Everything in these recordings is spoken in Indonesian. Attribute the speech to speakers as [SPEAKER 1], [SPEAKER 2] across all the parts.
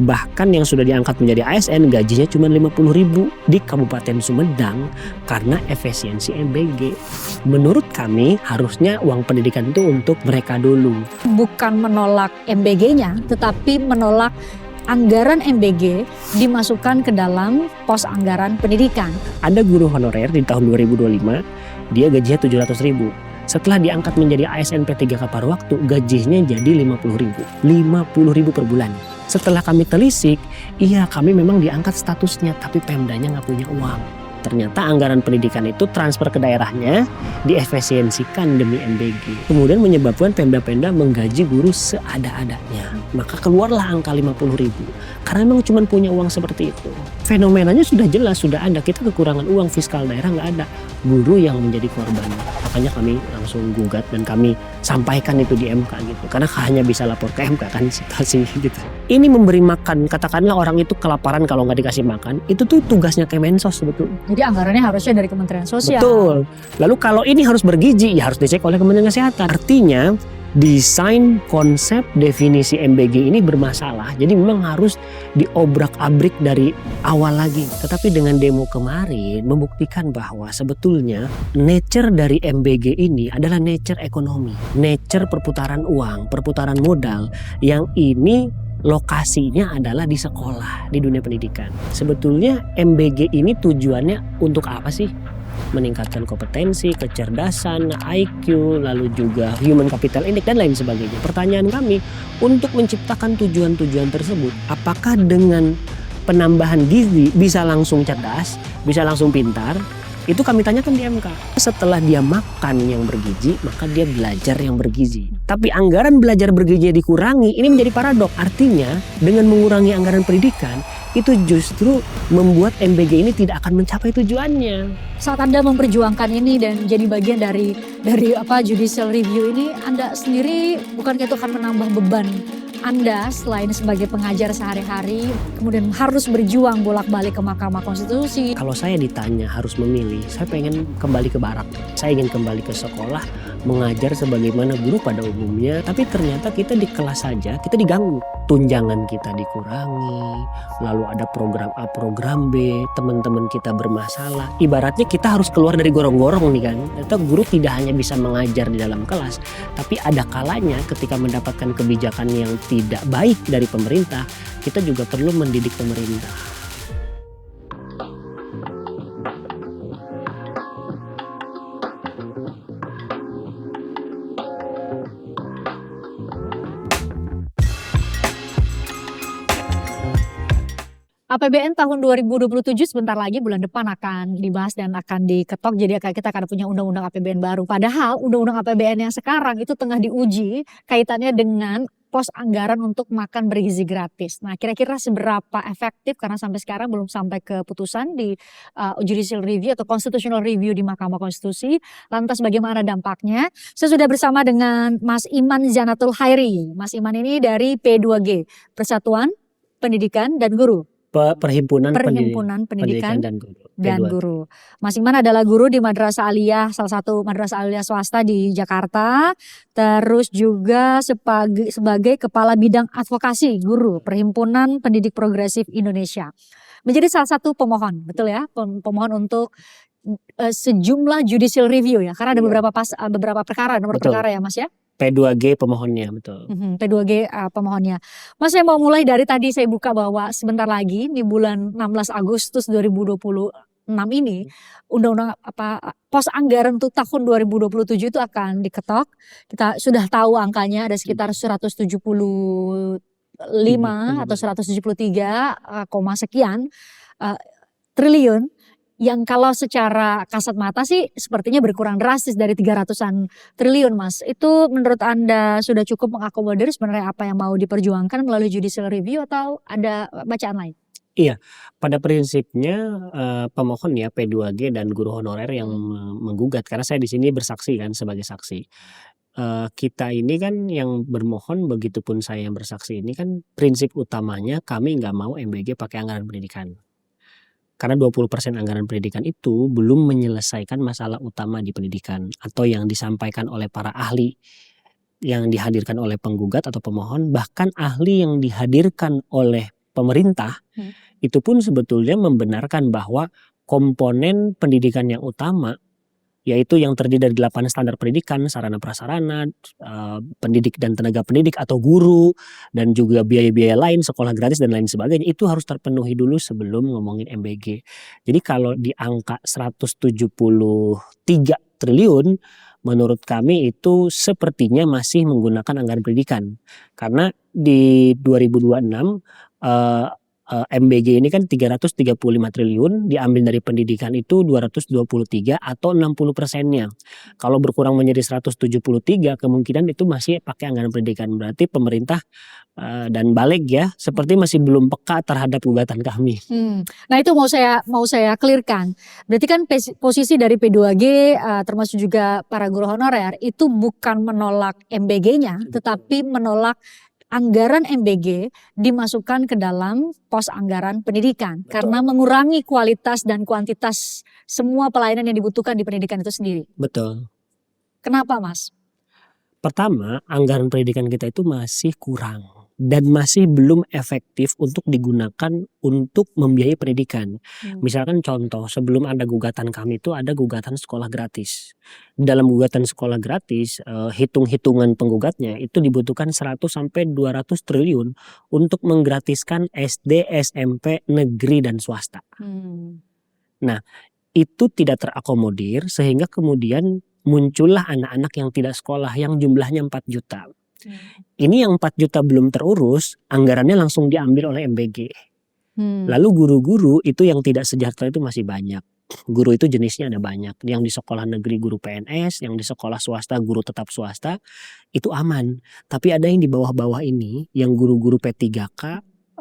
[SPEAKER 1] Bahkan yang sudah diangkat menjadi ASN gajinya cuma 50.000 di Kabupaten Sumedang karena efisiensi MBG. Menurut kami harusnya uang pendidikan itu untuk mereka dulu.
[SPEAKER 2] Bukan menolak MBG-nya, tetapi menolak anggaran MBG dimasukkan ke dalam pos anggaran pendidikan.
[SPEAKER 1] Ada guru honorer di tahun 2025, dia gajinya 700.000. Setelah diangkat menjadi ASN P3K paruh waktu, gajinya jadi 50.000. 50.000 per bulan. Setelah kami telisik, iya kami memang diangkat statusnya, tapi Pemdanya nggak punya uang. Ternyata anggaran pendidikan itu transfer ke daerahnya diefisiensikan demi MBG. Kemudian menyebabkan Pemda-Pemda menggaji guru seada-adanya. Maka keluarlah angka 50.000. Karena memang cuma punya uang seperti itu. Fenomenanya sudah jelas, sudah ada. Kita kekurangan uang, fiskal daerah nggak ada. Guru yang menjadi korban. Makanya kami langsung gugat dan kami sampaikan itu di MK gitu. Karena hanya bisa lapor ke MK kan situasinya gitu. Ini memberi makan, katakanlah orang itu kelaparan kalau nggak dikasih makan. Itu tuh tugasnya Kemensos sebetulnya.
[SPEAKER 2] Jadi anggarannya harusnya dari Kementerian Sosial.
[SPEAKER 1] Betul. Lalu kalau ini harus bergizi, ya harus dicek oleh Kementerian Kesehatan. Artinya desain konsep definisi MBG ini bermasalah. Jadi memang harus diobrak-abrik dari awal lagi. Tetapi dengan demo kemarin membuktikan bahwa sebetulnya nature dari MBG ini adalah nature ekonomi. Nature perputaran uang, perputaran modal yang ini lokasinya adalah di sekolah, di dunia pendidikan. Sebetulnya MBG ini tujuannya untuk apa sih? Meningkatkan kompetensi, kecerdasan, IQ, lalu juga human capital index dan lain sebagainya. Pertanyaan kami, untuk menciptakan tujuan-tujuan tersebut, apakah dengan penambahan gizi bisa langsung cerdas, bisa langsung pintar? Itu kami tanyakan di MK. Setelah dia makan yang bergizi, maka dia belajar yang bergizi. Tapi anggaran belajar bergizi dikurangi, ini menjadi paradok. Artinya dengan mengurangi anggaran pendidikan, itu justru membuat MBG ini tidak akan mencapai tujuannya.
[SPEAKER 2] Saat Anda memperjuangkan ini dan jadi bagian dari judicial review ini, Anda sendiri bukankah itu akan menambah beban Anda selain sebagai pengajar sehari-hari, kemudian harus berjuang bolak-balik ke Mahkamah Konstitusi?
[SPEAKER 1] Kalau saya ditanya harus memilih, saya pengen kembali ke barak. Saya ingin kembali ke sekolah, mengajar sebagaimana guru pada umumnya. Tapi ternyata kita di kelas saja, kita diganggu. Tunjangan kita dikurangi, lalu ada program A, program B, teman-teman kita bermasalah. Ibaratnya kita harus keluar dari gorong-gorong nih kan. Ternyata guru tidak hanya bisa mengajar di dalam kelas, tapi ada kalanya ketika mendapatkan kebijakan yang tidak baik dari pemerintah, kita juga perlu mendidik pemerintah.
[SPEAKER 2] APBN tahun 2027 sebentar lagi bulan depan akan dibahas dan akan diketok. Jadi kita akan punya undang-undang APBN baru. Padahal undang-undang APBN yang sekarang itu tengah diuji kaitannya dengan pos anggaran untuk makan bergizi gratis. Nah, kira-kira seberapa efektif, karena sampai sekarang belum sampai ke putusan di judicial review atau constitutional review di Mahkamah Konstitusi. Lantas bagaimana dampaknya? Saya sudah bersama dengan Mas Iman Zanatul Hairi. Mas Iman ini dari P2G, Persatuan Pendidikan dan Guru.
[SPEAKER 1] Perhimpunan
[SPEAKER 2] Pendidikan dan Guru. Mas Iman adalah guru di Madrasah Aliyah, salah satu madrasah aliyah swasta di Jakarta. Terus juga sebagai Kepala Bidang Advokasi Guru Perhimpunan Pendidik Progresif Indonesia. Menjadi salah satu pemohon, betul ya? Pemohon untuk sejumlah judicial review ya. Karena ada beberapa perkara, nomor perkara ya Mas ya?
[SPEAKER 1] P2G pemohonnya, betul.
[SPEAKER 2] P2G pemohonnya. Mas, saya mau mulai dari tadi saya buka bahwa sebentar lagi di bulan 16 Agustus 2026 ini undang-undang pos anggaran untuk tahun 2027 itu akan diketok. Kita sudah tahu angkanya ada sekitar 175 atau 173, sekian triliun. Yang kalau secara kasat mata sih sepertinya berkurang drastis dari 300-an triliun, Mas. Itu menurut Anda sudah cukup mengakomodir sebenarnya apa yang mau diperjuangkan melalui judicial review atau ada bacaan lain?
[SPEAKER 1] Iya, pada prinsipnya pemohon ya P2G dan guru honorer yang menggugat, karena saya di sini bersaksi kan sebagai saksi. Kita ini kan yang bermohon, begitupun saya yang bersaksi ini kan prinsip utamanya kami nggak mau MBG pakai anggaran pendidikan. Karena 20% anggaran pendidikan itu belum menyelesaikan masalah utama di pendidikan atau yang disampaikan oleh para ahli yang dihadirkan oleh penggugat atau pemohon, bahkan ahli yang dihadirkan oleh pemerintah itu pun sebetulnya membenarkan bahwa komponen pendidikan yang utama, yaitu yang terdiri dari 8 standar pendidikan, sarana prasarana, pendidik dan tenaga pendidik atau guru, dan juga biaya-biaya lain, sekolah gratis dan lain sebagainya, itu harus terpenuhi dulu sebelum ngomongin MBG. Jadi kalau di angka 173 triliun, menurut kami itu sepertinya masih menggunakan anggaran pendidikan. Karena di 2026 MBG ini kan 335 triliun, diambil dari pendidikan itu 223 atau 60%-nya. Kalau berkurang menjadi 173, kemungkinan itu masih pakai anggaran pendidikan. Berarti pemerintah dan Balik ya seperti masih belum peka terhadap gugatan kami.
[SPEAKER 2] Nah itu mau saya clearkan. Berarti kan posisi dari P2G termasuk juga para guru honorer itu bukan menolak MBG-nya, tetapi menolak anggaran MBG dimasukkan ke dalam pos anggaran pendidikan.
[SPEAKER 1] Betul.
[SPEAKER 2] Karena mengurangi kualitas dan kuantitas semua pelayanan yang dibutuhkan di pendidikan itu sendiri.
[SPEAKER 1] Betul.
[SPEAKER 2] Kenapa Mas?
[SPEAKER 1] Pertama, anggaran pendidikan kita itu masih kurang dan masih belum efektif untuk digunakan untuk membiayai pendidikan. Misalkan contoh, sebelum ada gugatan kami itu ada gugatan sekolah gratis. Dalam gugatan sekolah gratis, hitung-hitungan penggugatnya itu dibutuhkan 100 sampai 200 triliun untuk menggratiskan SD, SMP, negeri dan swasta. Nah, itu tidak terakomodir sehingga kemudian muncullah anak-anak yang tidak sekolah yang jumlahnya 4 juta. Ini yang 4 juta belum terurus, anggarannya langsung diambil oleh MBG. Lalu guru-guru itu yang tidak sejahtera itu masih banyak. Guru itu jenisnya ada banyak. Yang di sekolah negeri guru PNS, yang di sekolah swasta guru tetap swasta, itu aman. Tapi ada yang di bawah-bawah ini, yang guru-guru P3K,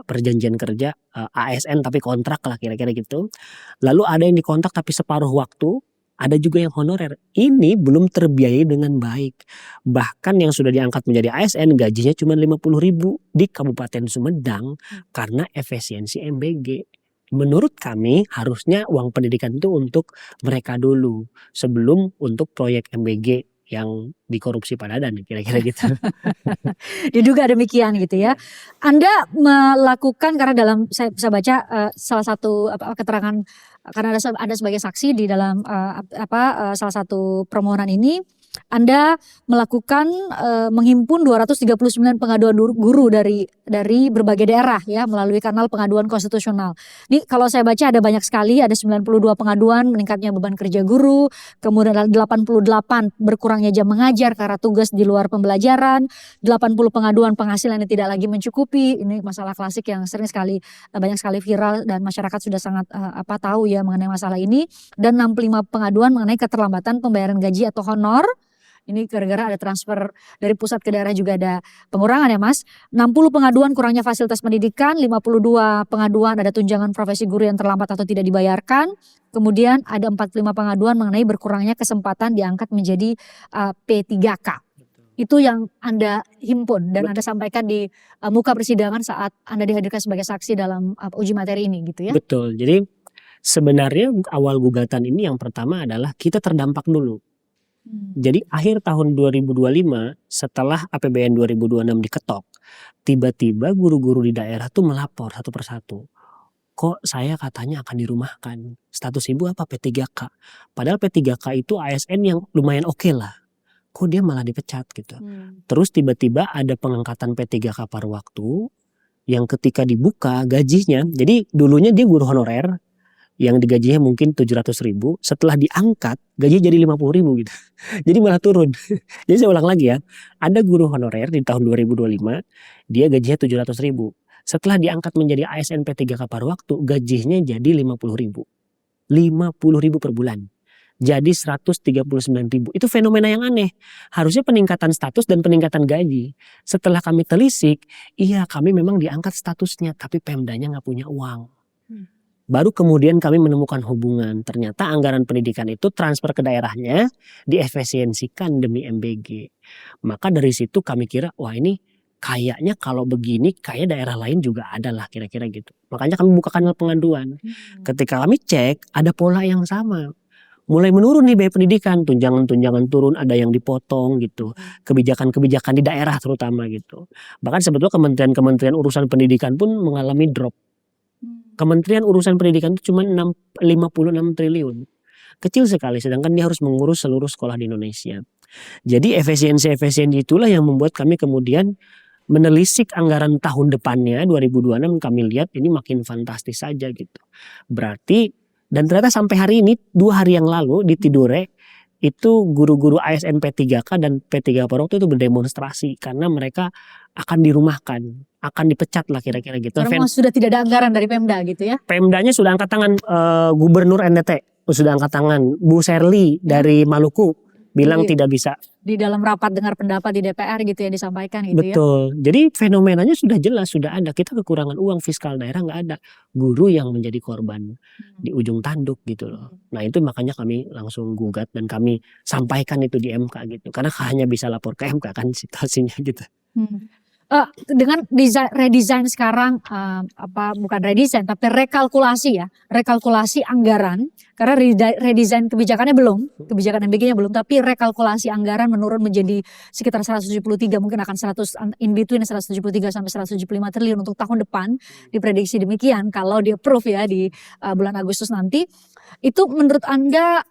[SPEAKER 1] perjanjian kerja, ASN tapi kontrak lah kira-kira gitu. Lalu ada yang dikontrak tapi separuh waktu. Ada juga yang honorer. Ini belum terbiayai dengan baik. Bahkan yang sudah diangkat menjadi ASN gajinya cuma 50.000 di Kabupaten Sumedang karena efisiensi MBG. Menurut kami harusnya uang pendidikan itu untuk mereka dulu sebelum untuk proyek MBG yang dikorupsi Pak Dadan kira-kira gitu.
[SPEAKER 2] Diduga demikian gitu ya. Anda melakukan karena dalam saya bisa baca salah satu keterangan karena Anda sebagai saksi di dalam salah satu permohonan ini Anda melakukan menghimpun 239 pengaduan guru dari berbagai daerah ya melalui kanal pengaduan konstitusional. Ini kalau saya baca ada banyak sekali, ada 92 pengaduan meningkatnya beban kerja guru, kemudian ada 88 berkurangnya jam mengajar karena tugas di luar pembelajaran, 80 pengaduan penghasilan yang tidak lagi mencukupi. Ini masalah klasik yang sering sekali banyak sekali viral dan masyarakat sudah sangat tahu ya mengenai masalah ini, dan 65 pengaduan mengenai keterlambatan pembayaran gaji atau honor. Ini gara-gara ada transfer dari pusat ke daerah juga ada pengurangan ya Mas. 60 pengaduan kurangnya fasilitas pendidikan, 52 pengaduan ada tunjangan profesi guru yang terlambat atau tidak dibayarkan. Kemudian ada 45 pengaduan mengenai berkurangnya kesempatan diangkat menjadi P3K. Itu yang Anda himpun dan Anda sampaikan di muka persidangan saat Anda dihadirkan sebagai saksi dalam uji materi ini gitu ya.
[SPEAKER 1] Betul. Jadi sebenarnya awal gugatan ini yang pertama adalah kita terdampak dulu. Jadi akhir tahun 2025 setelah APBN 2026 diketok, tiba-tiba guru-guru di daerah tuh melapor satu persatu. Kok saya katanya akan dirumahkan, status ibu apa P3K. Padahal P3K itu ASN yang lumayan oke lah. Kok dia malah dipecat gitu. Terus tiba-tiba ada pengangkatan P3K paruh waktu yang ketika dibuka gajinya, jadi dulunya dia guru honorer yang digajinya mungkin 700.000, setelah diangkat gaji jadi 50.000 gitu. Jadi malah turun. Jadi saya ulang lagi ya, ada guru honorer di tahun 2025 dia gajinya 700.000. Setelah diangkat menjadi ASN P3K paruh waktu gajinya jadi 50.000. 50.000 per bulan. Jadi 139.000. Itu fenomena yang aneh. Harusnya peningkatan status dan peningkatan gaji. Setelah kami telisik, iya kami memang diangkat statusnya tapi Pemdanya nggak punya uang. Baru kemudian kami menemukan hubungan. Ternyata anggaran pendidikan itu transfer ke daerahnya diefisiensikan demi MBG. Maka dari situ kami kira wah ini kayaknya kalau begini kayak daerah lain juga ada lah kira-kira gitu. Makanya kami buka kanal pengaduan. Ketika kami cek ada pola yang sama. mulai menurun nih biaya pendidikan, tunjangan-tunjangan turun, ada yang dipotong gitu, kebijakan-kebijakan di daerah terutama gitu. Bahkan sebetulnya kementerian-kementerian urusan pendidikan pun mengalami drop. Kementerian urusan pendidikan itu cuma 56 triliun. Kecil sekali, sedangkan dia harus mengurus seluruh sekolah di Indonesia. Jadi efisiensi itulah yang membuat kami kemudian menelisik anggaran tahun depannya 2026, kami lihat ini makin fantastis saja gitu. Berarti dan ternyata sampai hari ini 2 hari yang lalu di Tidore itu guru-guru ASN P3K dan P3 Pondok itu berdemonstrasi karena mereka akan dirumahkan, akan dipecat lah kira-kira gitu.
[SPEAKER 2] Karena memang sudah tidak ada anggaran dari Pemda gitu ya.
[SPEAKER 1] Pemdanya sudah angkat tangan, Gubernur NTT sudah angkat tangan, Bu Serly dari Maluku bilang
[SPEAKER 2] Jadi,
[SPEAKER 1] tidak bisa.
[SPEAKER 2] Di dalam rapat dengar pendapat di DPR gitu ya disampaikan gitu ya.
[SPEAKER 1] Betul. Jadi fenomenanya sudah jelas, sudah ada. Kita kekurangan uang fiskal daerah nggak ada. Guru yang menjadi korban di ujung tanduk gitu loh. Nah itu makanya kami langsung gugat dan kami sampaikan itu di MK gitu. Karena hanya bisa lapor ke MK kan situasinya gitu.
[SPEAKER 2] Dengan redesign sekarang bukan redesign tapi rekalkulasi ya, rekalkulasi anggaran karena redesign kebijakannya belum, kebijakan MBG-nya belum, tapi rekalkulasi anggaran menurun menjadi sekitar 173, mungkin akan 100 in between 173 sampai 175 triliun untuk tahun depan, diprediksi demikian kalau di approve ya di bulan Agustus nanti. Itu menurut Anda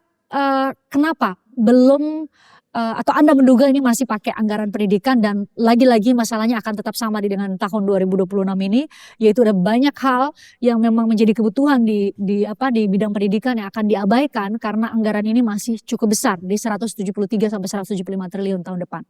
[SPEAKER 2] kenapa belum atau Anda menduga ini masih pakai anggaran pendidikan dan lagi-lagi masalahnya akan tetap sama dengan tahun 2026 ini, yaitu ada banyak hal yang memang menjadi kebutuhan di bidang pendidikan yang akan diabaikan karena anggaran ini masih cukup besar di 173 sampai 175 triliun tahun depan.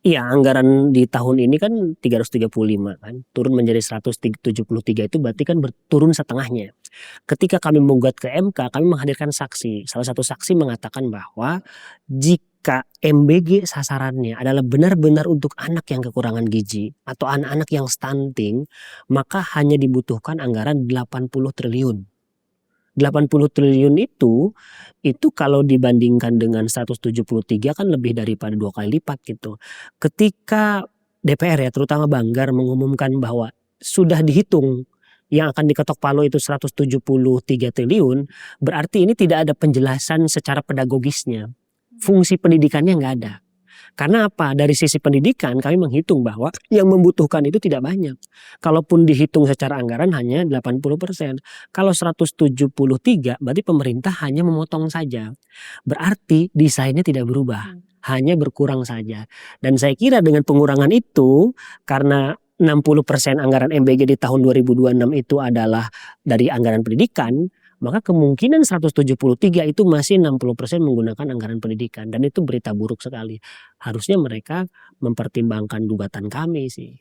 [SPEAKER 1] Iya, anggaran di tahun ini kan 335 kan, turun menjadi 173 itu berarti kan turun setengahnya. Ketika kami menggugat ke MK, kami menghadirkan saksi. Salah satu saksi mengatakan bahwa jika MBG sasarannya adalah benar-benar untuk anak yang kekurangan gizi atau anak-anak yang stunting, maka hanya dibutuhkan anggaran 80 triliun. 80 triliun itu kalau dibandingkan dengan 173 kan lebih daripada 2 kali lipat gitu. Ketika DPR ya terutama Banggar mengumumkan bahwa sudah dihitung yang akan diketok palu itu 173 triliun, berarti ini tidak ada penjelasan secara pedagogisnya. Fungsi pendidikannya nggak ada. Karena apa? Dari sisi pendidikan kami menghitung bahwa yang membutuhkan itu tidak banyak. Kalaupun dihitung secara anggaran hanya 80%. Kalau 173 berarti pemerintah hanya memotong saja. Berarti desainnya tidak berubah. Hanya berkurang saja. Dan saya kira dengan pengurangan itu karena 60% anggaran MBG di tahun 2026 itu adalah dari anggaran pendidikan, maka kemungkinan 173 itu masih 60% menggunakan anggaran pendidikan. Dan itu berita buruk sekali. Harusnya mereka mempertimbangkan gugatan kami sih.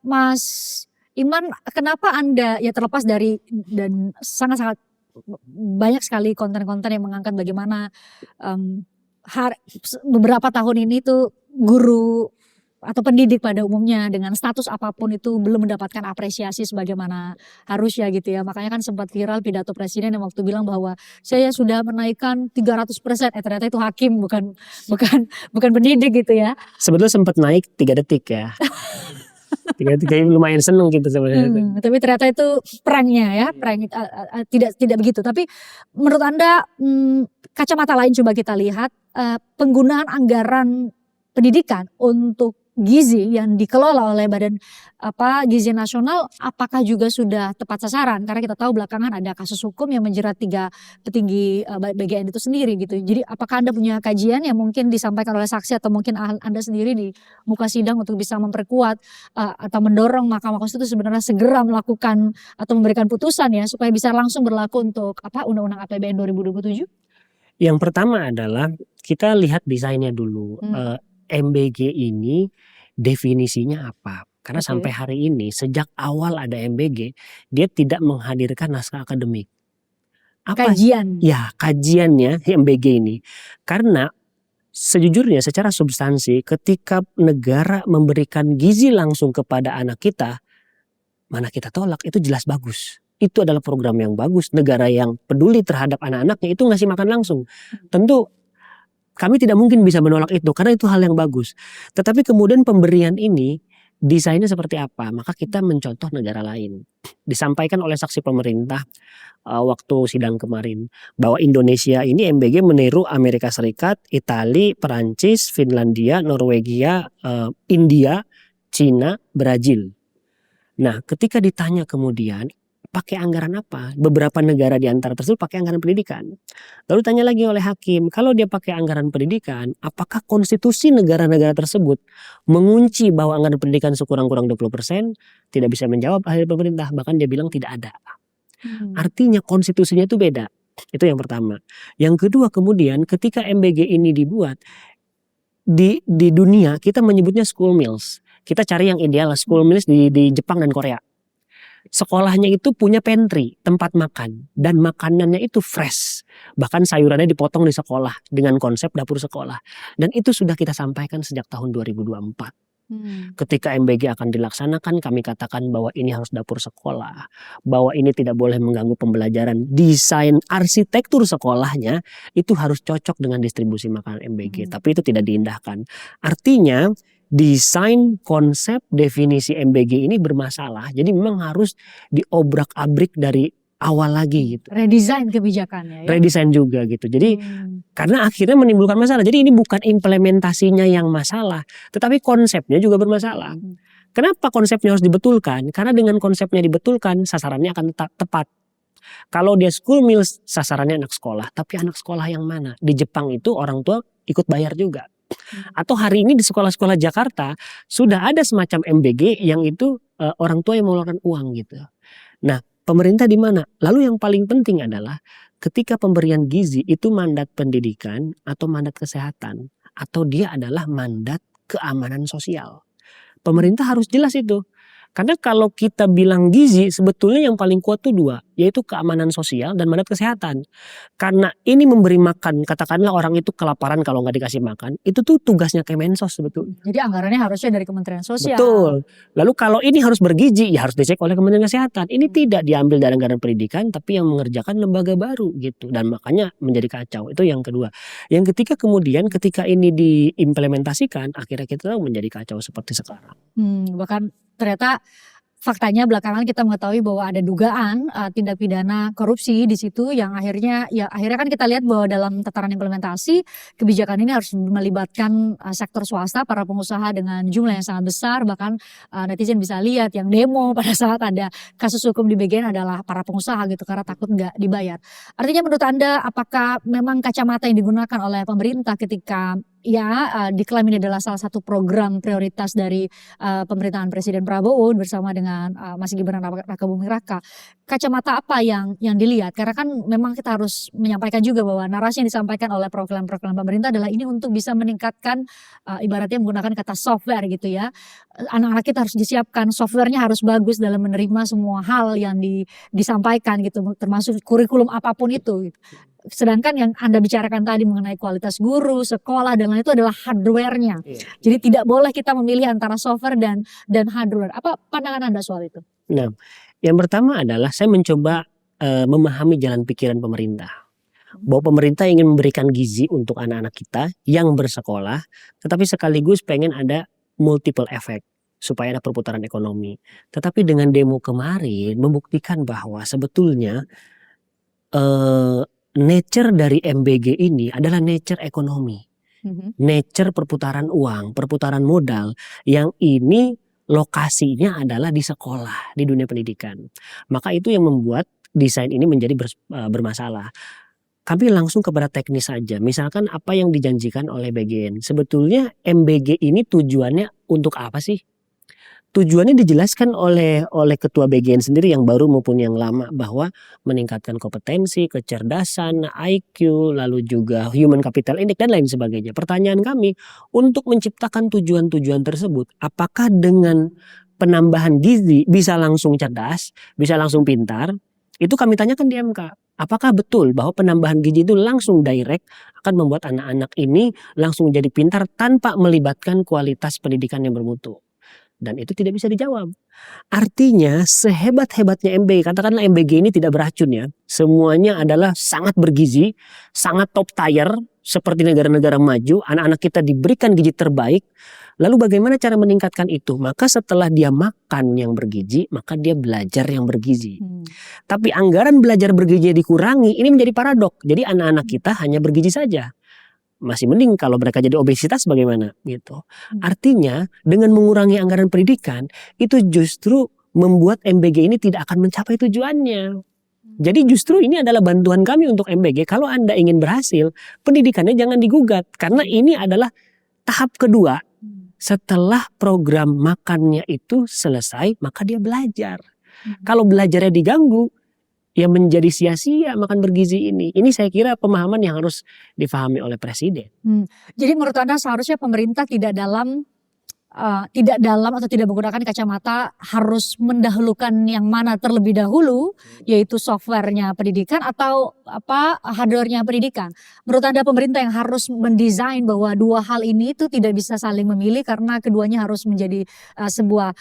[SPEAKER 2] Mas Iman, kenapa Anda ya terlepas dari dan sangat-sangat banyak sekali konten-konten yang mengangkat bagaimana beberapa tahun ini tuh guru atau pendidik pada umumnya dengan status apapun itu belum mendapatkan apresiasi sebagaimana harusnya gitu ya. Makanya kan sempat viral pidato presiden yang waktu bilang bahwa saya sudah menaikkan 300%, ternyata itu hakim bukan pendidik gitu ya.
[SPEAKER 1] Sebetulnya sempat naik 3 detik ya. 3 detik lumayan seneng gitu sebenarnya.
[SPEAKER 2] Tapi ternyata itu pranknya ya, prank tidak begitu. Tapi menurut Anda kacamata lain coba kita lihat penggunaan anggaran pendidikan untuk gizi yang dikelola oleh Badan Gizi Nasional apakah juga sudah tepat sasaran? Karena kita tahu belakangan ada kasus hukum yang menjerat 3 petinggi BGN itu sendiri gitu. Jadi apakah Anda punya kajian yang mungkin disampaikan oleh saksi atau mungkin Anda sendiri di muka sidang untuk bisa memperkuat atau mendorong Mahkamah Konstitusi sebenarnya segera melakukan atau memberikan putusan ya supaya bisa langsung berlaku untuk Undang-Undang APBN 2027?
[SPEAKER 1] Yang pertama adalah kita lihat desainnya dulu. MBG ini definisinya apa? Karena sampai hari ini sejak awal ada MBG dia tidak menghadirkan naskah akademik.
[SPEAKER 2] Kajian.
[SPEAKER 1] Ya, kajiannya MBG ini. Karena sejujurnya secara substansi ketika negara memberikan gizi langsung kepada anak kita, mana kita tolak, itu jelas bagus. Itu adalah program yang bagus. Negara yang peduli terhadap anak-anaknya itu ngasih makan langsung. Tentu kami tidak mungkin bisa menolak itu karena itu hal yang bagus. Tetapi kemudian pemberian ini desainnya seperti apa? Maka kita mencontoh negara lain. Disampaikan oleh saksi pemerintah waktu sidang kemarin bahwa Indonesia ini MBG meniru Amerika Serikat, Italia, Perancis, Finlandia, Norwegia, India, Cina, Brazil. Nah, ketika ditanya kemudian pakai anggaran apa? Beberapa negara di antara tersebut pakai anggaran pendidikan. Lalu tanya lagi oleh hakim, kalau dia pakai anggaran pendidikan, apakah konstitusi negara-negara tersebut mengunci bahwa anggaran pendidikan sekurang-kurang 20%? Tidak bisa menjawab ahli pemerintah, bahkan dia bilang tidak ada. Artinya konstitusinya itu beda. Itu yang pertama. Yang kedua kemudian ketika MBG ini dibuat, di dunia kita menyebutnya school meals. Kita cari yang ideal, school meals di Jepang dan Korea. Sekolahnya itu punya pantry, tempat makan, dan makanannya itu fresh. Bahkan sayurannya dipotong di sekolah dengan konsep dapur sekolah. Dan itu sudah kita sampaikan sejak tahun 2024. Ketika MBG akan dilaksanakan, kami katakan bahwa ini harus dapur sekolah, bahwa ini tidak boleh mengganggu pembelajaran. Desain arsitektur sekolahnya itu harus cocok dengan distribusi makanan MBG, tapi itu tidak diindahkan. Artinya desain konsep definisi MBG ini bermasalah. Jadi memang harus diobrak-abrik dari awal lagi gitu.
[SPEAKER 2] Redesign kebijakannya ya.
[SPEAKER 1] Redesign juga gitu. Jadi karena akhirnya menimbulkan masalah. Jadi ini bukan implementasinya yang masalah, tetapi konsepnya juga bermasalah. Kenapa konsepnya harus dibetulkan? Karena dengan konsepnya dibetulkan, sasarannya akan tepat. Kalau dia school meals, sasarannya anak sekolah. Tapi anak sekolah yang mana? Di Jepang itu orang tua ikut bayar juga. Atau hari ini di sekolah-sekolah Jakarta sudah ada semacam MBG yang itu orang tua yang mengeluarkan uang gitu. Nah, pemerintah di mana? Lalu yang paling penting adalah ketika pemberian gizi itu mandat pendidikan atau mandat kesehatan atau dia adalah mandat keamanan sosial. Pemerintah harus jelas itu. Karena kalau kita bilang gizi sebetulnya yang paling kuat itu dua, yaitu keamanan sosial dan mandat kesehatan. Karena ini memberi makan, katakanlah orang itu kelaparan kalau nggak dikasih makan, itu tuh tugasnya Kemensos sebetulnya.
[SPEAKER 2] Jadi anggarannya harusnya dari Kementerian Sosial.
[SPEAKER 1] Betul. Lalu kalau ini harus bergizi, ya harus dicek oleh Kementerian Kesehatan. Ini tidak diambil dari anggaran pendidikan, tapi yang mengerjakan lembaga baru gitu. Dan makanya menjadi kacau. Itu yang kedua. Yang ketiga kemudian ketika ini diimplementasikan, akhirnya kita menjadi kacau seperti sekarang.
[SPEAKER 2] Bahkan ternyata faktanya belakangan kita mengetahui bahwa ada dugaan tindak pidana korupsi di situ yang akhirnya kan kita lihat bahwa dalam tataran implementasi kebijakan ini harus melibatkan sektor swasta, para pengusaha dengan jumlah yang sangat besar, bahkan netizen bisa lihat yang demo pada saat ada kasus hukum di BGN adalah para pengusaha gitu karena takut nggak dibayar. Artinya menurut Anda apakah memang kacamata yang digunakan oleh pemerintah ketika diklaim ini adalah salah satu program prioritas dari pemerintahan Presiden Prabowo bersama dengan Mas Gibran Raka Buming Raka. Kacamata apa yang dilihat? Karena kan memang kita harus menyampaikan juga bahwa narasi yang disampaikan oleh program-program pemerintah adalah ini untuk bisa meningkatkan ibaratnya menggunakan kata software gitu ya. Anak-anak kita harus disiapkan, softwarenya harus bagus dalam menerima semua hal yang disampaikan gitu, termasuk kurikulum apapun itu gitu. Sedangkan yang Anda bicarakan tadi mengenai kualitas guru, sekolah dan lain itu adalah hardware-nya. Jadi tidak boleh kita memilih antara software dan hardware. Apa pandangan Anda soal itu?
[SPEAKER 1] Nah, yang pertama adalah saya mencoba memahami jalan pikiran pemerintah. Bahwa pemerintah ingin memberikan gizi untuk anak-anak kita yang bersekolah, tetapi sekaligus pengen ada multiple effect supaya ada perputaran ekonomi. Tetapi dengan demo kemarin membuktikan bahwa sebetulnya nature dari MBG ini adalah nature ekonomi, nature perputaran uang, perputaran modal yang ini lokasinya adalah di sekolah, di dunia pendidikan. Maka itu yang membuat desain ini menjadi bermasalah. Kami langsung kepada teknis saja. Misalkan apa yang dijanjikan oleh BGN. Sebetulnya MBG ini tujuannya untuk apa sih? Tujuannya dijelaskan oleh ketua BGN sendiri yang baru maupun yang lama bahwa meningkatkan kompetensi, kecerdasan, IQ, lalu juga human capital index dan lain sebagainya. Pertanyaan kami untuk menciptakan tujuan-tujuan tersebut, apakah dengan penambahan gizi bisa langsung cerdas, bisa langsung pintar? Itu kami tanyakan di MK. Apakah betul bahwa penambahan gizi itu langsung direct akan membuat anak-anak ini langsung jadi pintar tanpa melibatkan kualitas pendidikan yang bermutu? Dan itu tidak bisa dijawab. Artinya sehebat-hebatnya MBG, katakanlah MBG ini tidak beracun ya. Semuanya adalah sangat bergizi, sangat top tier seperti negara-negara maju. Anak-anak kita diberikan gizi terbaik. Lalu bagaimana cara meningkatkan itu? Maka setelah dia makan yang bergizi, maka dia belajar yang bergizi. Tapi anggaran belajar bergizi dikurangi, ini menjadi paradok. Jadi anak-anak kita hanya bergizi saja. Masih mending kalau mereka jadi obesitas bagaimana gitu. Artinya dengan mengurangi anggaran pendidikan, itu justru membuat MBG ini tidak akan mencapai tujuannya. Jadi justru ini adalah bantuan kami untuk MBG. Kalau Anda ingin berhasil, pendidikannya jangan digugat. Karena ini adalah tahap kedua. Setelah program makannya itu selesai, maka dia belajar. Kalau belajarnya diganggu, ya menjadi sia-sia makan bergizi ini. Ini saya kira pemahaman yang harus difahami oleh Presiden.
[SPEAKER 2] Jadi menurut Anda seharusnya pemerintah tidak dalam atau tidak menggunakan kacamata harus mendahulukan yang mana terlebih dahulu, yaitu softwarenya pendidikan atau hardwarenya pendidikan. Menurut Anda pemerintah yang harus mendesain bahwa dua hal ini itu tidak bisa saling memilih karena keduanya harus menjadi sebuah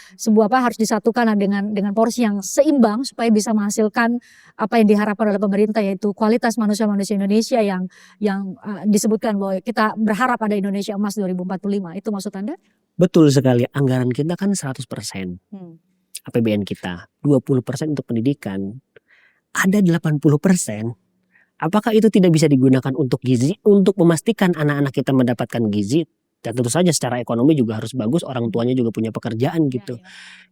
[SPEAKER 2] harus disatukan dengan porsi yang seimbang supaya bisa menghasilkan apa yang diharapkan oleh pemerintah, yaitu kualitas manusia-manusia Indonesia yang disebutkan bahwa kita berharap ada Indonesia Emas 2045. Itu maksud Anda?
[SPEAKER 1] Betul sekali, anggaran kita kan 100% APBN kita, 20% untuk pendidikan, ada 80%. Apakah itu tidak bisa digunakan untuk gizi, untuk memastikan anak-anak kita mendapatkan gizi? Dan tentu saja secara ekonomi juga harus bagus, orang tuanya juga punya pekerjaan gitu.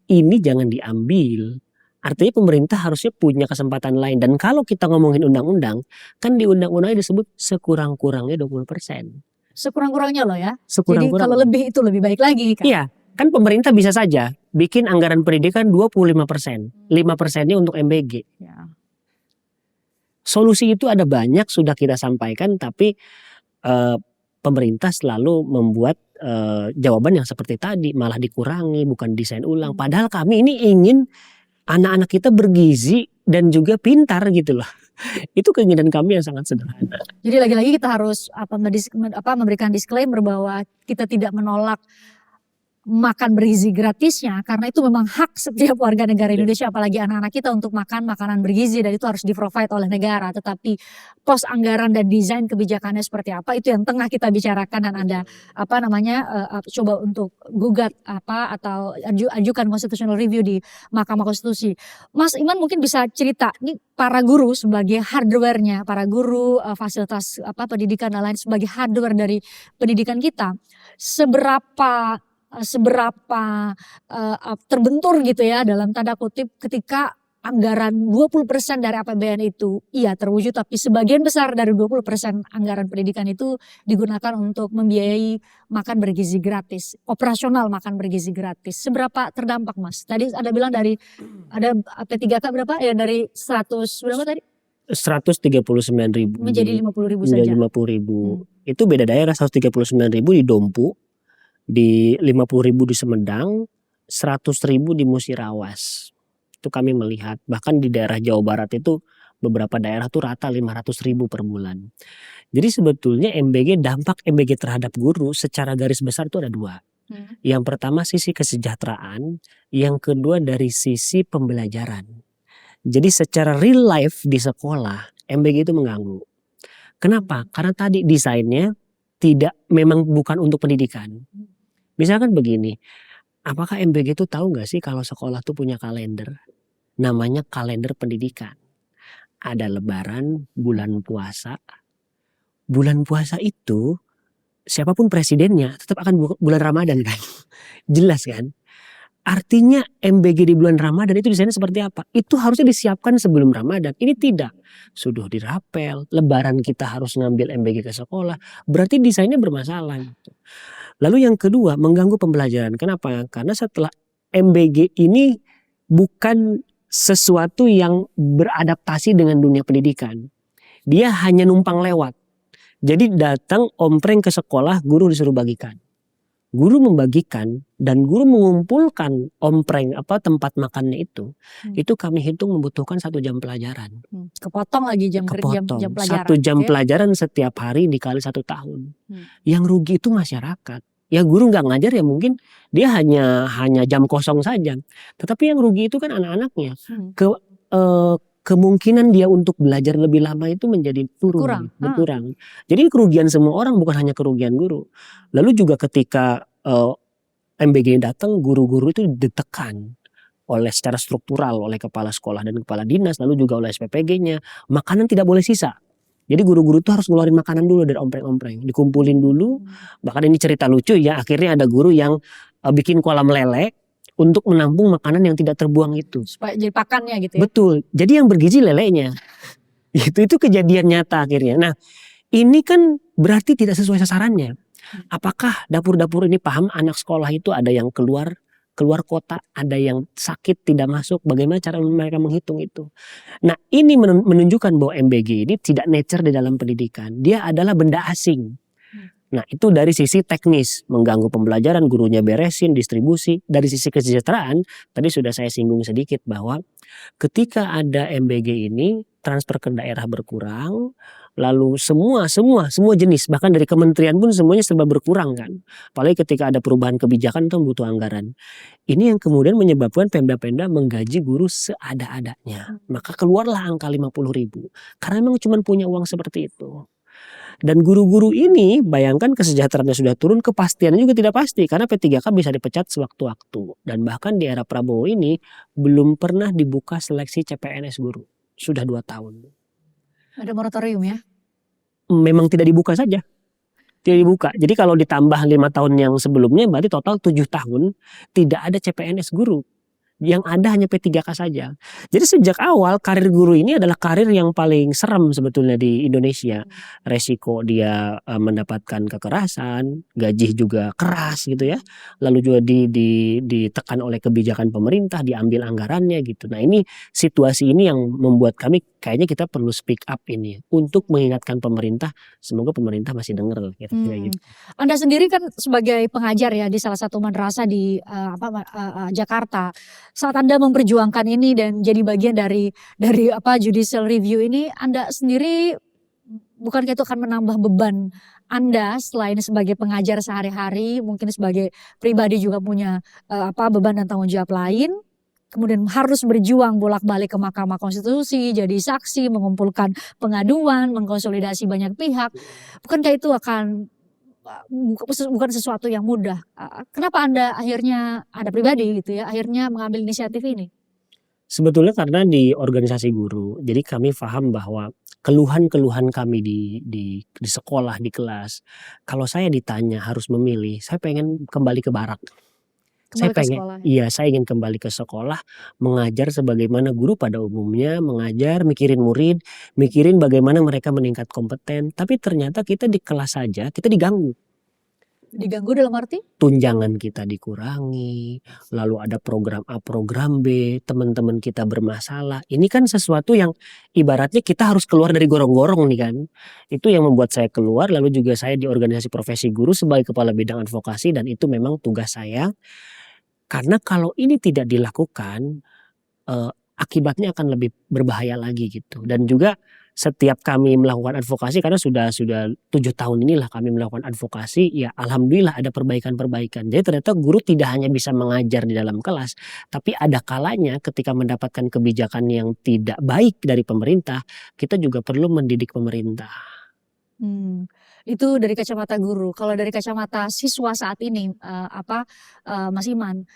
[SPEAKER 1] Ini jangan diambil. Artinya pemerintah harusnya punya kesempatan lain. Dan kalau kita ngomongin undang-undang, kan di undang-undangnya disebut sekurang-kurangnya 20%.
[SPEAKER 2] Sekurang-kurangnya loh ya.
[SPEAKER 1] Jadi
[SPEAKER 2] kalau lebih itu lebih baik lagi kan.
[SPEAKER 1] Iya, kan pemerintah bisa saja bikin anggaran pendidikan 25%. 5%-nya untuk MBG.
[SPEAKER 2] Ya.
[SPEAKER 1] Solusi itu ada banyak sudah kita sampaikan, tapi pemerintah selalu membuat jawaban yang seperti tadi, malah dikurangi, bukan desain ulang. Padahal kami ini ingin anak-anak kita bergizi dan juga pintar gitu loh. Itu keinginan kami yang sangat sederhana.
[SPEAKER 2] Jadi lagi-lagi kita harus memberikan disclaimer bahwa kita tidak menolak makan bergizi gratisnya, karena itu memang hak setiap warga negara Indonesia, apalagi anak-anak kita untuk makan makanan bergizi, dan itu harus di-provide oleh negara. Tetapi pos anggaran dan desain kebijakannya seperti apa, itu yang tengah kita bicarakan, dan Anda coba untuk gugat atau ajukan constitutional review di Mahkamah Konstitusi. Mas Iman mungkin bisa cerita, ini para guru sebagai hardware-nya, para guru fasilitas pendidikan dan lain sebagai hardware dari pendidikan kita, seberapa terbentur gitu ya dalam tanda kutip ketika anggaran 20% dari APBN itu terwujud, tapi sebagian besar dari 20% anggaran pendidikan itu digunakan untuk membiayai makan bergizi gratis, operasional makan bergizi gratis. Seberapa terdampak Mas? Tadi Anda bilang ada P3K berapa ya, dari 100 berapa tadi?
[SPEAKER 1] 139.000
[SPEAKER 2] menjadi 50.000 saja.
[SPEAKER 1] 50.000. Itu beda daerah, 139.000 di Dompu, di 50.000 di Semedang, 100.000 di Musirawas. Itu kami melihat, bahkan di daerah Jawa Barat itu beberapa daerah tuh rata 500.000 per bulan. Jadi sebetulnya dampak MBG terhadap guru secara garis besar itu ada dua. Yang pertama sisi kesejahteraan, yang kedua dari sisi pembelajaran. Jadi secara real life di sekolah MBG itu mengganggu. Kenapa? Karena tadi desainnya memang bukan untuk pendidikan. Misalkan begini, apakah MBG itu tahu nggak sih kalau sekolah tuh punya kalender, namanya kalender pendidikan. Ada Lebaran, bulan puasa. Bulan puasa itu siapapun presidennya tetap akan bulan Ramadan kan, jelas kan. Artinya MBG di bulan Ramadan itu desainnya seperti apa? Itu harusnya disiapkan sebelum Ramadan. Ini tidak, sudah dirapel. Lebaran kita harus ngambil MBG ke sekolah, berarti desainnya bermasalah. Lalu yang kedua, mengganggu pembelajaran. Kenapa? Karena setelah MBG ini bukan sesuatu yang beradaptasi dengan dunia pendidikan. Dia hanya numpang lewat. Jadi datang ompreng ke sekolah, guru disuruh bagikan. Guru membagikan dan guru mengumpulkan ompreng tempat makannya itu kami hitung membutuhkan 1 jam pelajaran.
[SPEAKER 2] Kepotong lagi jam pelajaran.
[SPEAKER 1] 1 jam pelajaran setiap hari dikali 1 tahun. Yang rugi itu masyarakat. Ya guru nggak ngajar ya mungkin dia hanya jam kosong saja. Tetapi yang rugi itu kan anak-anaknya. Kemungkinan dia untuk belajar lebih lama itu menjadi berkurang. Jadi kerugian semua orang, bukan hanya kerugian guru. Lalu juga ketika MBG datang, guru-guru itu ditekan oleh secara struktural oleh kepala sekolah dan kepala dinas, lalu juga oleh SPPG-nya. Makanan tidak boleh sisa. Jadi guru-guru tuh harus ngeluarin makanan dulu dari ompreng-ompreng, dikumpulin dulu. Bahkan ini cerita lucu ya, akhirnya ada guru yang bikin kolam lele untuk menampung makanan yang tidak terbuang itu.
[SPEAKER 2] Supaya jadi pakannya gitu ya.
[SPEAKER 1] Betul. Jadi yang bergizi lelenya. Itu kejadian nyata akhirnya. Nah, ini kan berarti tidak sesuai sasarannya. Apakah dapur-dapur ini paham anak sekolah itu ada yang keluar kota, ada yang sakit tidak masuk, bagaimana cara mereka menghitung itu. Nah, ini menunjukkan bahwa MBG ini tidak nature di dalam pendidikan. Dia adalah benda asing. Nah, itu dari sisi teknis, mengganggu pembelajaran, gurunya beresin, distribusi. Dari sisi kesejahteraan, tadi sudah saya singgung sedikit bahwa ketika ada MBG ini, transfer ke daerah berkurang, lalu semua jenis, bahkan dari kementerian pun semuanya serba berkurang kan. Apalagi ketika ada perubahan kebijakan itu butuh anggaran. Ini yang kemudian menyebabkan Pemda-Pemda menggaji guru seada-adanya. Maka keluarlah angka 50.000. Karena memang cuma punya uang seperti itu. Dan guru-guru ini bayangkan kesejahteraannya sudah turun, kepastiannya juga tidak pasti. Karena P3K bisa dipecat sewaktu-waktu. Dan bahkan di era Prabowo ini belum pernah dibuka seleksi CPNS guru. Sudah 2 tahun.
[SPEAKER 2] Ada moratorium ya?
[SPEAKER 1] Memang tidak dibuka saja. Tidak dibuka. Jadi kalau ditambah 5 tahun yang sebelumnya berarti total 7 tahun tidak ada CPNS guru. Yang ada hanya P3K saja. Jadi sejak awal karir guru ini adalah karir yang paling serem sebetulnya di Indonesia. Resiko dia mendapatkan kekerasan, gaji juga keras gitu ya. Lalu juga ditekan oleh kebijakan pemerintah, diambil anggarannya gitu. Nah, ini situasi ini yang membuat kami kayaknya kita perlu speak up ini untuk mengingatkan pemerintah. Semoga pemerintah masih dengar gitu.
[SPEAKER 2] Anda sendiri kan sebagai pengajar ya di salah satu madrasah di Jakarta. Saat Anda memperjuangkan ini dan jadi bagian dari judicial review ini, Anda sendiri bukankah itu akan menambah beban Anda selain sebagai pengajar sehari-hari, mungkin sebagai pribadi juga punya beban dan tanggung jawab lain, kemudian harus berjuang bolak-balik ke Mahkamah Konstitusi, jadi saksi, mengumpulkan pengaduan, mengkonsolidasi banyak pihak. Bukankah itu akan bukan sesuatu yang mudah. Kenapa Anda pribadi gitu ya, akhirnya mengambil inisiatif ini?
[SPEAKER 1] Sebetulnya karena di organisasi guru, jadi kami paham bahwa keluhan-keluhan kami di sekolah, di kelas, kalau saya ditanya harus memilih, saya pengen kembali ke barak. Saya ingin kembali ke sekolah, mengajar sebagaimana guru pada umumnya, mengajar, mikirin murid, mikirin bagaimana mereka meningkat kompeten. Tapi ternyata kita di kelas saja, kita diganggu.
[SPEAKER 2] Diganggu dalam arti?
[SPEAKER 1] Tunjangan kita dikurangi, lalu ada program A, program B, teman-teman kita bermasalah. Ini kan sesuatu yang ibaratnya kita harus keluar dari gorong-gorong nih kan. Itu yang membuat saya keluar, lalu juga saya di organisasi profesi guru sebagai kepala bidang advokasi dan itu memang tugas saya. Karena kalau ini tidak dilakukan, akibatnya akan lebih berbahaya lagi gitu. Dan juga setiap kami melakukan advokasi, karena sudah 7 tahun inilah kami melakukan advokasi, ya alhamdulillah ada perbaikan-perbaikan. Jadi ternyata guru tidak hanya bisa mengajar di dalam kelas, tapi ada kalanya ketika mendapatkan kebijakan yang tidak baik dari pemerintah, kita juga perlu mendidik pemerintah.
[SPEAKER 2] Itu dari kacamata guru. Kalau dari kacamata siswa saat ini, Mas Iman,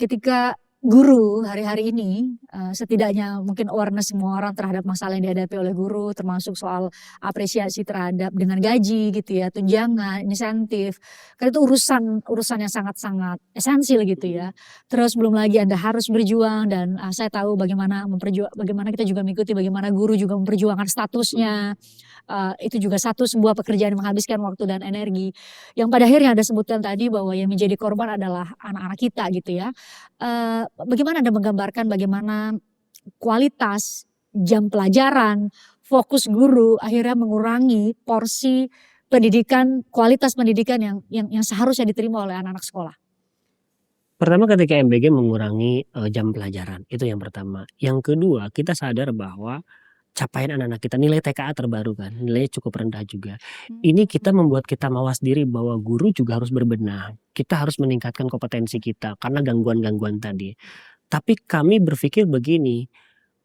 [SPEAKER 2] ketika guru hari-hari ini setidaknya mungkin awareness semua orang terhadap masalah yang dihadapi oleh guru, termasuk soal apresiasi terhadap dengan gaji gitu ya, tunjangan, insentif, kan itu urusan yang sangat-sangat esensial gitu ya. Terus belum lagi Anda harus berjuang dan saya tahu bagaimana kita juga mengikuti bagaimana guru juga memperjuangkan statusnya. Itu juga sebuah pekerjaan yang menghabiskan waktu dan energi. Yang pada akhirnya Anda sebutkan tadi bahwa yang menjadi korban adalah anak-anak kita gitu ya. Bagaimana Anda menggambarkan bagaimana kualitas jam pelajaran, fokus guru akhirnya mengurangi porsi pendidikan, kualitas pendidikan yang seharusnya diterima oleh anak-anak sekolah?
[SPEAKER 1] Pertama ketika MBG mengurangi jam pelajaran, itu yang pertama. Yang kedua, kita sadar bahwa capaian anak-anak kita, nilai TKA terbaru kan, nilainya cukup rendah juga. Ini kita membuat kita mawas diri bahwa guru juga harus berbenah. Kita harus meningkatkan kompetensi kita karena gangguan-gangguan tadi. Tapi kami berpikir begini,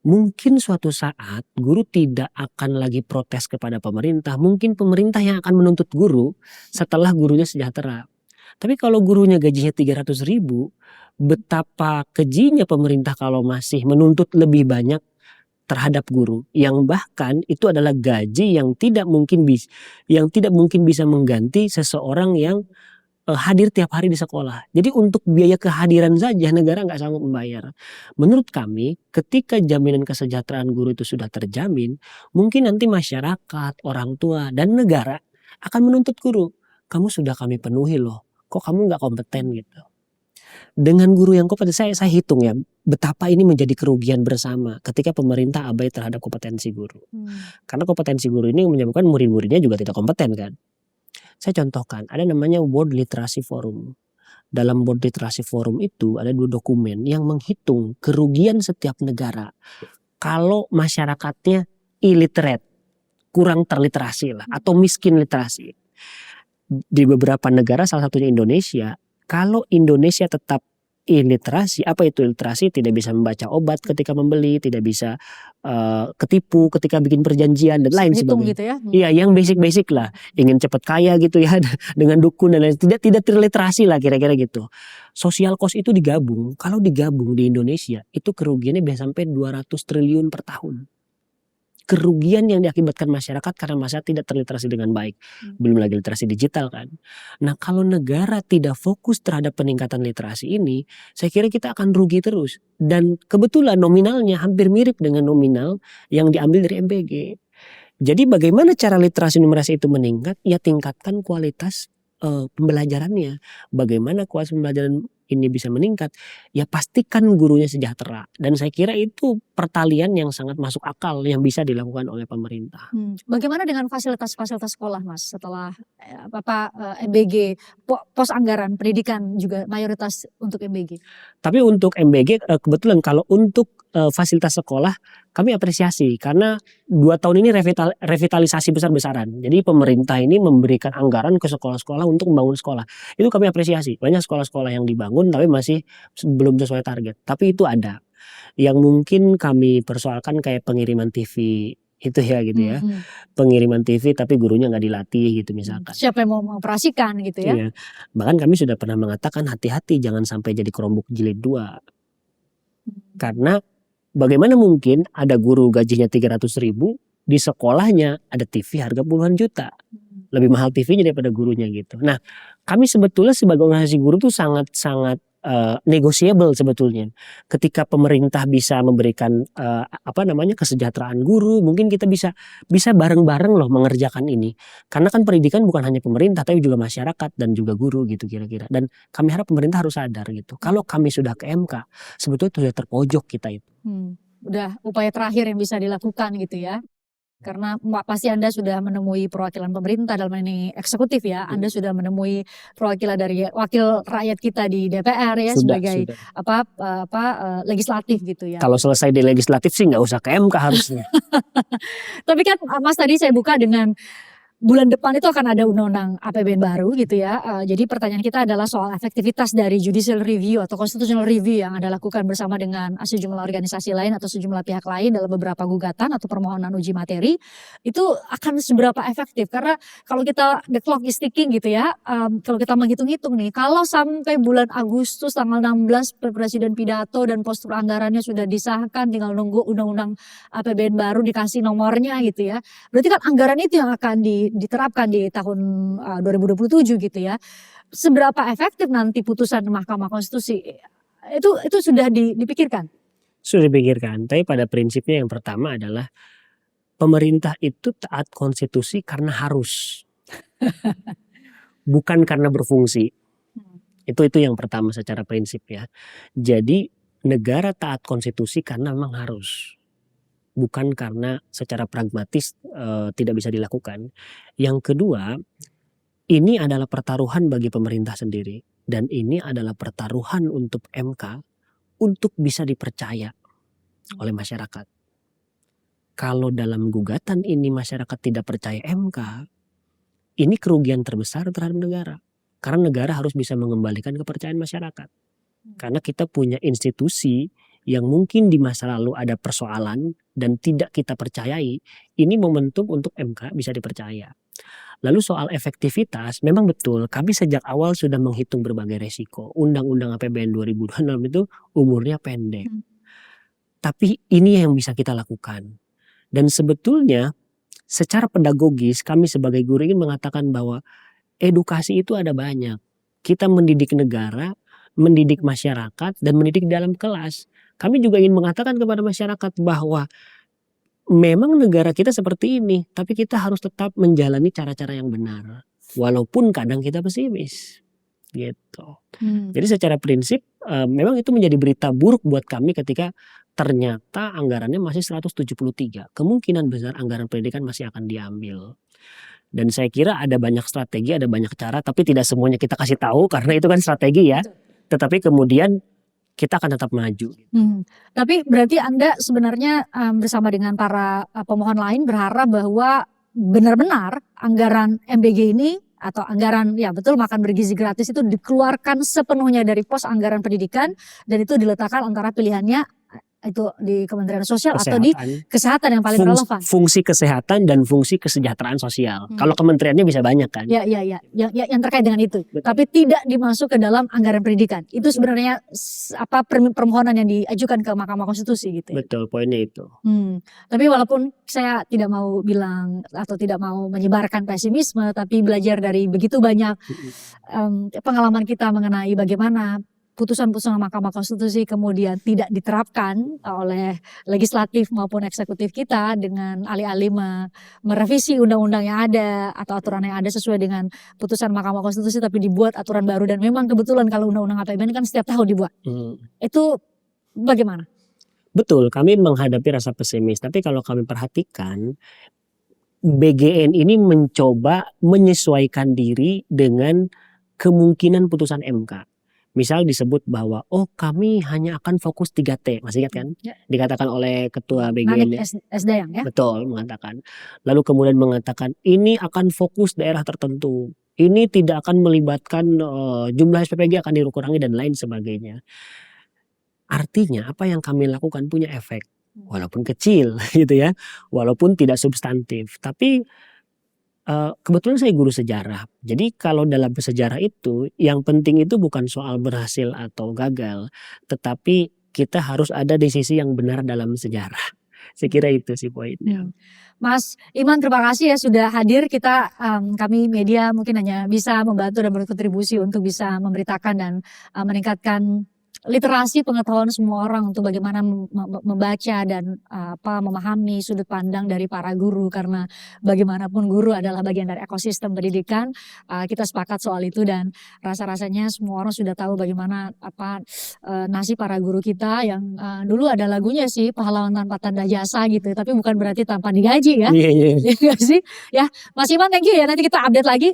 [SPEAKER 1] mungkin suatu saat guru tidak akan lagi protes kepada pemerintah. Mungkin pemerintah yang akan menuntut guru setelah gurunya sejahtera. Tapi kalau gurunya gajinya 300.000, betapa kejinya pemerintah kalau masih menuntut lebih banyak terhadap guru, yang bahkan itu adalah gaji yang tidak mungkin bisa mengganti seseorang yang hadir tiap hari di sekolah. Jadi untuk biaya kehadiran saja negara nggak sanggup membayar. Menurut kami, ketika jaminan kesejahteraan guru itu sudah terjamin, mungkin nanti masyarakat, orang tua, dan negara akan menuntut guru. Kamu sudah kami penuhi loh, kok kamu nggak kompeten gitu. Dengan guru yang kompeten, saya hitung ya, betapa ini menjadi kerugian bersama ketika pemerintah abai terhadap kompetensi guru. Karena kompetensi guru ini menyebabkan murid-muridnya juga tidak kompeten kan. Saya contohkan, ada namanya World Literacy Forum. Dalam World Literacy Forum itu ada 2 dokumen yang menghitung kerugian setiap negara kalau masyarakatnya illiterate, kurang terliterasi lah, atau miskin literasi. Di beberapa negara, salah satunya Indonesia, kalau Indonesia tetap illiterasi, apa itu literasi? Tidak bisa membaca obat ketika membeli, tidak bisa ketipu ketika bikin perjanjian dan lain
[SPEAKER 2] Hitung
[SPEAKER 1] sebagainya.
[SPEAKER 2] gitu ya.
[SPEAKER 1] Iya, yang basic-basic lah, ingin cepat kaya gitu ya dengan dukun dan lain, tidak terliterasi lah kira-kira gitu. Social cost itu digabung, kalau digabung di Indonesia itu kerugiannya bisa sampai 200 triliun per tahun. Kerugian yang diakibatkan masyarakat karena masyarakat tidak terliterasi dengan baik. Belum lagi literasi digital kan. Nah, kalau negara tidak fokus terhadap peningkatan literasi ini, saya kira kita akan rugi terus. Dan kebetulan nominalnya hampir mirip dengan nominal yang diambil dari MBG. Jadi bagaimana cara literasi numerasi itu meningkat? Ya tingkatkan kualitas pembelajarannya. Bagaimana kualitas pembelajaran ini bisa meningkat? Ya pastikan gurunya sejahtera. Dan saya kira itu pertalian yang sangat masuk akal yang bisa dilakukan oleh pemerintah.
[SPEAKER 2] Bagaimana dengan fasilitas-fasilitas sekolah, Mas? Setelah MBG, pos anggaran pendidikan juga mayoritas untuk MBG.
[SPEAKER 1] Tapi untuk MBG kebetulan kalau untuk fasilitas sekolah kami apresiasi karena 2 tahun ini revitalisasi besar-besaran. Jadi pemerintah ini memberikan anggaran ke sekolah-sekolah untuk membangun sekolah. Itu kami apresiasi. Banyak sekolah-sekolah yang dibangun tapi masih belum sesuai target. Tapi itu ada. Yang mungkin kami persoalkan kayak pengiriman TV itu ya gitu ya. Pengiriman TV tapi gurunya nggak dilatih gitu misalkan.
[SPEAKER 2] Siapa yang mau mengoperasikan gitu ya.
[SPEAKER 1] Iya. Bahkan kami sudah pernah mengatakan hati-hati jangan sampai jadi kerombok jilid 2. Karena bagaimana mungkin ada guru gajinya 300.000 di sekolahnya ada TV harga puluhan juta. Lebih mahal TV-nya daripada gurunya gitu. Nah, kami sebetulnya sebagai organisasi guru tuh sangat negotiable sebetulnya. Ketika pemerintah bisa memberikan kesejahteraan guru, mungkin kita bisa bareng-bareng loh mengerjakan ini. Karena kan pendidikan bukan hanya pemerintah tapi juga masyarakat dan juga guru gitu kira-kira. Dan kami harap pemerintah harus sadar gitu. Kalau kami sudah ke MK, sebetulnya sudah terpojok kita itu.
[SPEAKER 2] Udah upaya terakhir yang bisa dilakukan gitu ya. Karena pasti Anda sudah menemui perwakilan pemerintah dalam ini eksekutif ya. Anda sudah menemui perwakilan dari wakil rakyat kita di DPR ya sebagai legislatif gitu ya.
[SPEAKER 1] Kalau selesai di legislatif sih nggak usah ke MK harusnya.
[SPEAKER 2] Tapi kan Mas tadi saya buka dengan bulan depan itu akan ada undang-undang APBN baru gitu ya. Jadi pertanyaan kita adalah soal efektivitas dari judicial review atau constitutional review yang Anda lakukan bersama dengan sejumlah organisasi lain atau sejumlah pihak lain dalam beberapa gugatan atau permohonan uji materi. Itu akan seberapa efektif? Karena kalau kita the clock is ticking gitu ya. Kalau kita menghitung-hitung nih, kalau sampai bulan Agustus tanggal 16 Presiden pidato dan postur anggarannya sudah disahkan, tinggal nunggu undang-undang APBN baru dikasih nomornya gitu ya. Berarti kan anggaran itu yang akan diterapkan di tahun 2027 gitu ya. Seberapa efektif nanti putusan Mahkamah Konstitusi itu sudah dipikirkan?
[SPEAKER 1] Sudah dipikirkan, tapi pada prinsipnya yang pertama adalah pemerintah itu taat konstitusi karena harus. Bukan karena berfungsi. Itu yang pertama secara prinsip ya. Jadi negara taat konstitusi karena memang harus. Bukan karena secara pragmatis tidak bisa dilakukan. Yang kedua, ini adalah pertaruhan bagi pemerintah sendiri. Dan ini adalah pertaruhan untuk MK untuk bisa dipercaya oleh masyarakat. Kalau dalam gugatan ini masyarakat tidak percaya MK, ini kerugian terbesar terhadap negara. Karena negara harus bisa mengembalikan kepercayaan masyarakat. Karena kita punya institusi yang mungkin di masa lalu ada persoalan dan tidak kita percayai, ini momentum untuk MK bisa dipercaya. Lalu soal efektivitas, memang betul kami sejak awal sudah menghitung berbagai resiko. Undang-Undang APBN 2026 itu umurnya pendek. Tapi ini yang bisa kita lakukan. Dan sebetulnya secara pedagogis kami sebagai guru ingin mengatakan bahwa edukasi itu ada banyak. Kita mendidik negara, mendidik masyarakat, dan mendidik dalam kelas. Kami juga ingin mengatakan kepada masyarakat bahwa memang negara kita seperti ini, tapi kita harus tetap menjalani cara-cara yang benar. Walaupun kadang kita pesimis. Gitu. Jadi secara prinsip memang itu menjadi berita buruk buat kami ketika ternyata anggarannya masih 173. Kemungkinan besar anggaran pendidikan masih akan diambil. Dan saya kira ada banyak strategi, ada banyak cara, tapi tidak semuanya kita kasih tahu karena itu kan strategi ya. Tetapi kemudian kita akan tetap maju.
[SPEAKER 2] Tapi berarti Anda sebenarnya bersama dengan para pemohon lain berharap bahwa benar-benar anggaran MBG ini atau anggaran ya betul makan bergizi gratis itu dikeluarkan sepenuhnya dari pos anggaran pendidikan dan itu diletakkan antara pilihannya itu di Kementerian Sosial atau di kesehatan yang paling relevan.
[SPEAKER 1] Fungsi kesehatan dan fungsi kesejahteraan sosial. Kalau kementeriannya bisa banyak kan.
[SPEAKER 2] Ya, yang terkait dengan itu. Betul. Tapi tidak dimasuk ke dalam anggaran pendidikan. Itu sebenarnya apa permohonan yang diajukan ke Mahkamah Konstitusi gitu. Ya?
[SPEAKER 1] Betul, poinnya itu.
[SPEAKER 2] Tapi walaupun saya tidak mau bilang atau tidak mau menyebarkan pesimisme, tapi belajar dari begitu banyak pengalaman kita mengenai bagaimana putusan-putusan Mahkamah Konstitusi kemudian tidak diterapkan oleh legislatif maupun eksekutif kita dengan alih-alih merevisi undang-undang yang ada atau aturan yang ada sesuai dengan putusan Mahkamah Konstitusi tapi dibuat aturan baru dan memang kebetulan kalau undang-undang APBN kan setiap tahun dibuat. Itu bagaimana?
[SPEAKER 1] Betul, kami menghadapi rasa pesimis tapi kalau kami perhatikan BGN ini mencoba menyesuaikan diri dengan kemungkinan putusan MK. Misal disebut bahwa kami hanya akan fokus 3T, masih ingat kan? Ya. Dikatakan oleh ketua BGN.
[SPEAKER 2] Esdayang ya?
[SPEAKER 1] Betul, mengatakan. Lalu kemudian mengatakan ini akan fokus daerah tertentu. Ini tidak akan melibatkan jumlah SPPG akan dikurangi dan lain sebagainya. Artinya apa yang kami lakukan punya efek. Walaupun kecil gitu ya. Walaupun tidak substantif. Tapi kebetulan saya guru sejarah. Jadi kalau dalam sejarah itu yang penting itu bukan soal berhasil atau gagal. Tetapi kita harus ada di sisi yang benar dalam sejarah. Saya kira itu sih poinnya.
[SPEAKER 2] Mas Iman terima kasih ya sudah hadir. Kita kami media mungkin hanya bisa membantu dan berkontribusi untuk bisa memberitakan dan meningkatkan literasi pengetahuan semua orang untuk bagaimana membaca dan memahami sudut pandang dari para guru karena bagaimanapun guru adalah bagian dari ekosistem pendidikan. Kita sepakat soal itu dan rasa-rasanya semua orang sudah tahu bagaimana nasib para guru kita yang dulu ada lagunya sih pahlawan tanpa tanda jasa gitu tapi bukan berarti tanpa digaji ya. Iya sih ya. Mas Iman thank you ya, nanti kita update lagi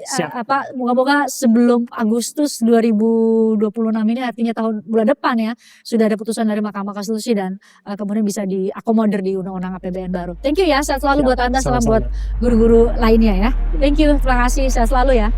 [SPEAKER 2] moga-moga sebelum Agustus 2026 ini artinya bulan depan ya sudah ada putusan dari Mahkamah Konstitusi dan kemudian bisa diakomodir di Undang-Undang APBN baru. Thank you ya, sehat selalu buat Anda, salam buat guru-guru lainnya ya. Thank you, terima kasih, sehat selalu ya.